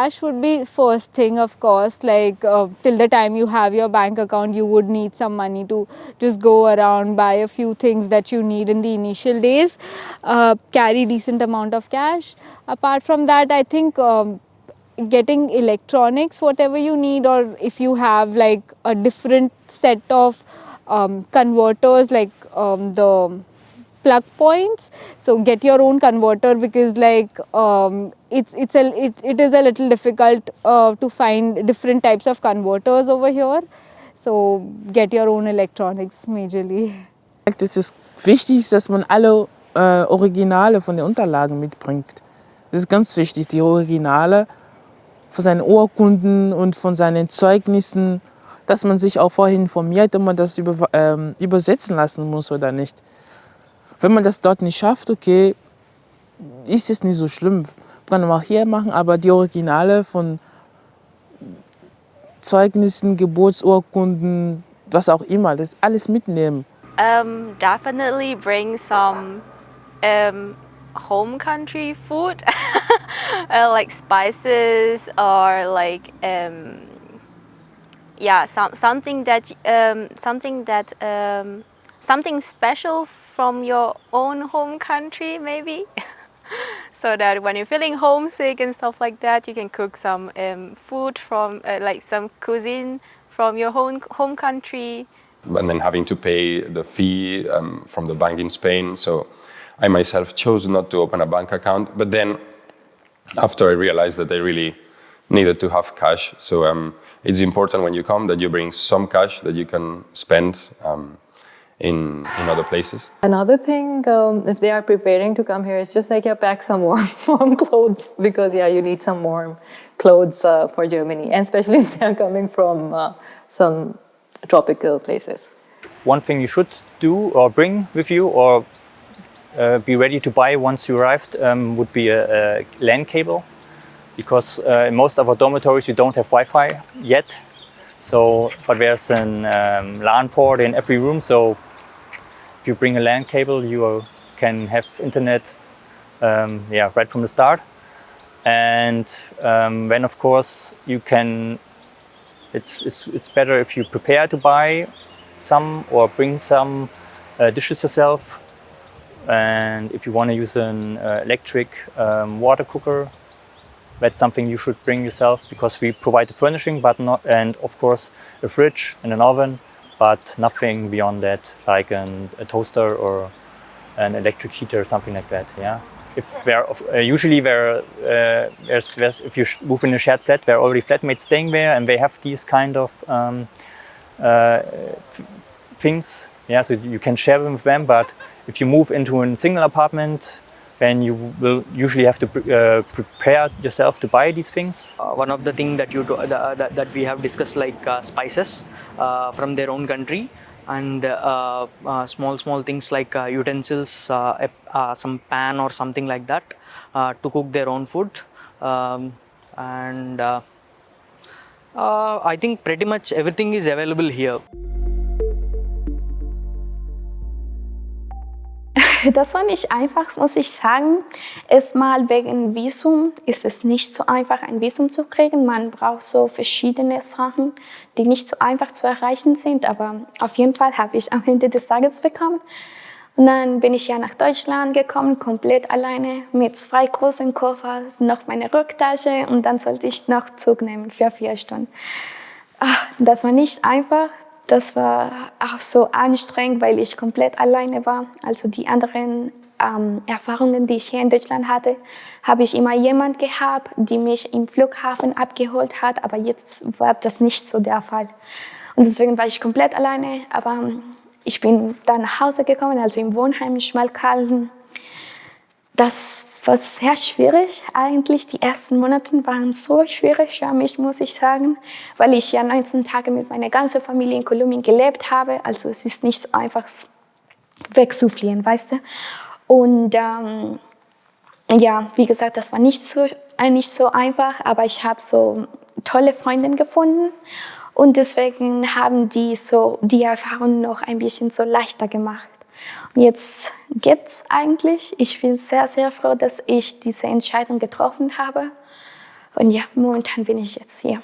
cash would be first thing, of course. Like till the time you have your bank account, you would need some money to just go around, buy a few things that you need in the initial days, carry decent amount of cash. Apart from that, I think getting electronics, whatever you need, or if you have like a different set of converters, like the plug points, so get your own converter, because like it is a little difficult to find different types of converters over here, so get your own electronics majorly. Es ist wichtig, dass man alle Originale von den Unterlagen mitbringt. Das ist ganz wichtig, die Originale von seinen Urkunden und von seinen Zeugnissen, dass man sich auch vorher informiert, ob man das übersetzen lassen muss oder nicht. Wenn man das dort nicht schafft, okay, ist es nicht so schlimm. Kann man auch hier machen, aber die Originale von Zeugnissen, Geburtsurkunden, was auch immer, das alles mitnehmen. Definitely bring some home country food, like spices or like something special from your own home country, maybe. So that when you're feeling homesick and stuff like that, you can cook some food from like some cuisine from your home country. And then having to pay the fee from the bank in Spain. So I myself chose not to open a bank account. But then after I realized that I really needed to have cash. So it's important when you come that you bring some cash that you can spend in other places. Another thing, if they are preparing to come here, is just like pack some warm clothes, because you need some warm clothes for Germany, and especially if they are coming from some tropical places. One thing you should do or bring with you or be ready to buy once you arrived would be a LAN cable, because in most of our dormitories we don't have Wi-Fi yet. So, but there's an LAN port in every room, so if you bring a LAN cable, you can have internet right from the start. And then of course you can, it's better if you prepare to buy some or bring some dishes yourself. And if you want to use an electric water cooker, that's something you should bring yourself, because we provide the furnishing, but not, and of course a fridge and an oven, but nothing beyond that, like a toaster or an electric heater or something like that. Yeah. If usually if you move in a shared flat, there are already flatmates staying there, and they have these kind of things. Yeah, so you can share them with them. But if you move into a single apartment, then you will usually have to prepare yourself to buy these things. One of the things that we have discussed, like spices from their own country, and small things like utensils, some pan or something like that to cook their own food. I think pretty much everything is available here. Das war nicht einfach, muss ich sagen. Erstmal wegen Visum ist es nicht so einfach, ein Visum zu kriegen. Man braucht so verschiedene Sachen, die nicht so einfach zu erreichen sind. Aber auf jeden Fall habe ich am Ende des Tages bekommen. Und dann bin ich nach Deutschland gekommen, komplett alleine, mit 2 großen Koffern, noch meine Rücktasche. Und dann sollte ich noch Zug nehmen für 4 Stunden. Das war nicht einfach. Das war auch so anstrengend, weil ich komplett alleine war. Also die anderen Erfahrungen, die ich hier in Deutschland hatte, habe ich immer jemand gehabt, die mich im Flughafen abgeholt hat. Aber jetzt war das nicht so der Fall. Und deswegen war ich komplett alleine. Aber ich bin dann nach Hause gekommen, also im Wohnheim in Schmalkalden. Das war sehr schwierig eigentlich. Die ersten Monate waren so schwierig für mich, muss ich sagen, weil ich 19 Tage mit meiner ganzen Familie in Kolumbien gelebt habe. Also es ist nicht so einfach wegzufliehen, weißt du. Und wie gesagt, das war nicht so einfach, aber ich habe so tolle Freundinnen gefunden. Und deswegen haben die so die Erfahrung noch ein bisschen so leichter gemacht. Und jetzt geht's eigentlich. Ich bin sehr, sehr froh, dass ich diese Entscheidung getroffen habe. Und ja, momentan bin ich jetzt hier.